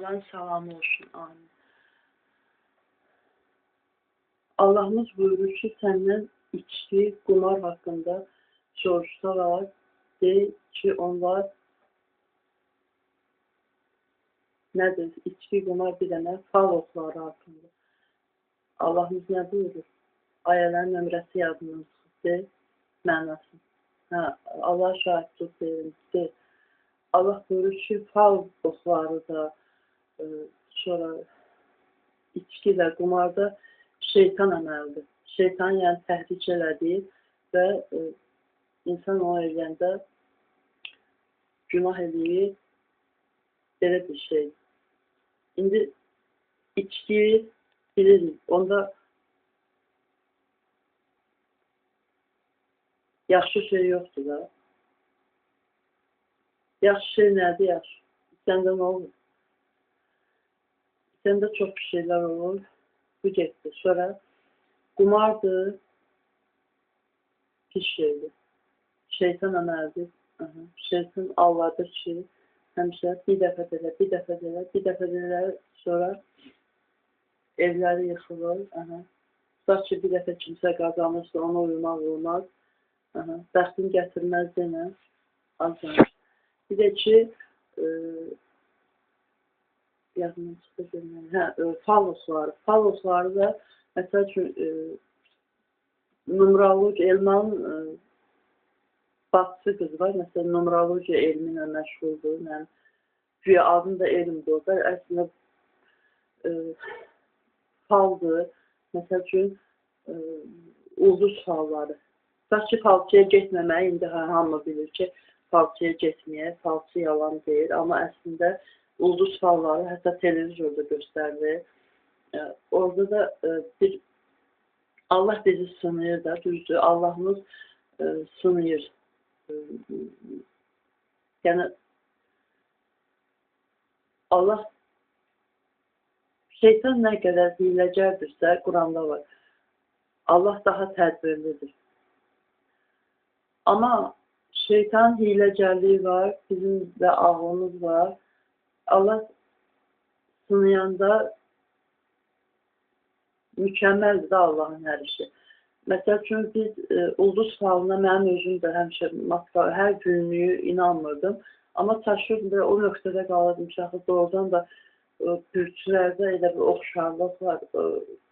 Allah'ın salamı olsun. Amin. Allah'ımız buyurur ki senden içki, kumar hakkında soruşsalar, de ki onlar nedir? İçki, kumar bir dənə fal oxları hakkında. Allah'ımız ne buyurur? Ayələrin nömrəsi yadından çıxdı, mənası. Allah şahidlik verir. Allah buyurur ki, fal oxları da sonra içki və qumarda şeytan əməldir. Şeytan yəni təhrik elədir və insan o eləyəndə günah eləyir, belə bir şey. İndi içki bilirik, onda yaxşı şey yoxdur da. Yaxşı şey nədir yaxşı? Səndə nə olur? Səndə çox bir şeylər olur. Bu getdi. Sonra qumardır, pis şeydir. Şeytan əməldir. Şeytan alvadır ki, həmişə bir dəfə belə, bir dəfə belə, bir dəfə belə, sonra evləri yıxılır. Tutaq ki, bir dəfə kimsə qazanırsa, ona uymaq olmaz. Bəxtin gətirməz denə, azdır. Bir də ki, yazımın çıxdı görməyəm. Falosları. Falosları da, məsəl üçün, numeroloji elmanın bacısı qızı var. Məsələn, numeroloji elmi ilə məşğuldur. Yəni, güya adını da elmdir o da. Əslində, faldır. Məsəl üçün, ulduz falları. Tutaq ki, falçıya getməməyi, indi hamı bilir ki, falçıya getməyə, falçı yalan deyir. Amma əslində, ulduz falları hətta televizorda göstərilir. Orada da bir Allah bizi sınıyır da, düzdür. Allahımız sınıyır. Yəni Allah şeytan nə qədər hiləcərdirsə, Quranda var. Allah daha tədbirlidir. Amma şeytan hiləcərliyi var, bizim də ağlımız var. Allah sınayanda mükəmməldir də Allahın hər işi. Məsəl üçün, biz ulduz falına mənim özüm də həmişə hər günlüyü inanmırdım. Amma çaşırdım da o nöqtədə qalırdım ki, doğrudan da bürclərdə elə bir oxşarlıq var.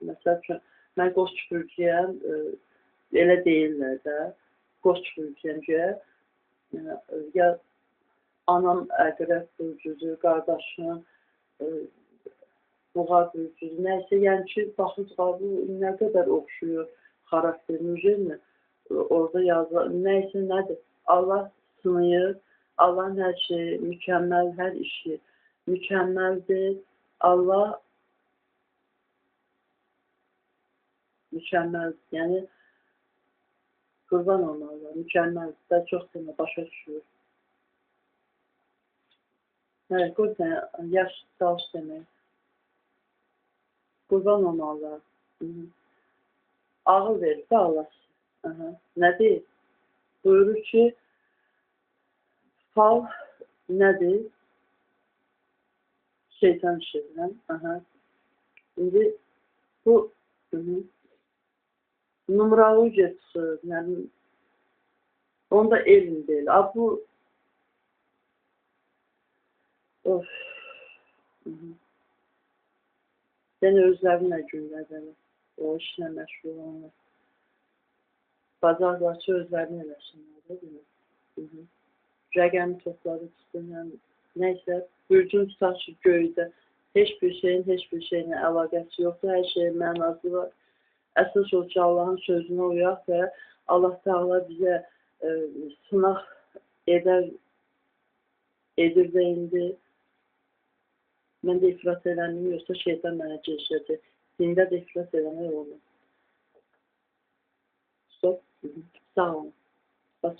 Məsəl üçün, mən qoç bürcüyəm, elə deyirlər də, qoç bürcüyəm ki, ya anam əqrəb bürcüdür, qardaşım, buğa bürcüdür, nəysə, yəni ki, baxıcılar bu nə qədər oxşuyur xarakterini, orada yazılır, nəysə nədir? Allah sınıyır, Allahın hər şeyi mükəmməl, hər işi mükəmməldir. Allah mükəmməldir, yəni qurban olmalıdır, mükəmməldir, də çox demə, başa düşür. Hə, qoy sənə, yaş çalış demək. Qurban olmalıdır. Ağıl verir də Allah. Nədir? Buyurur ki, fal nədir? Şeytan işidir. İndi bu numerologiya çıxır, yəni onda elm deyil. Bu Səni özlərinlə günlədir. O işlə məşğul olunur. Bazarlarçı özlərini eləsinlər. Rəqəmi topladı, çıxdı. Nəysə, bürcün tutaq ki, göydə. Heç bir şeylə əlaqəsi yoxdur. Hər şeyin mənası var. Əsas o ki, Allahın sözünə uyaq və Allah Teala bizə sınaq edir də indi. Mən də ifrat eləmiyim, yoxsa şeytan mənə geçəcək. Dində də ifrat eləmək olur. Stop. Sağ olun. Baş.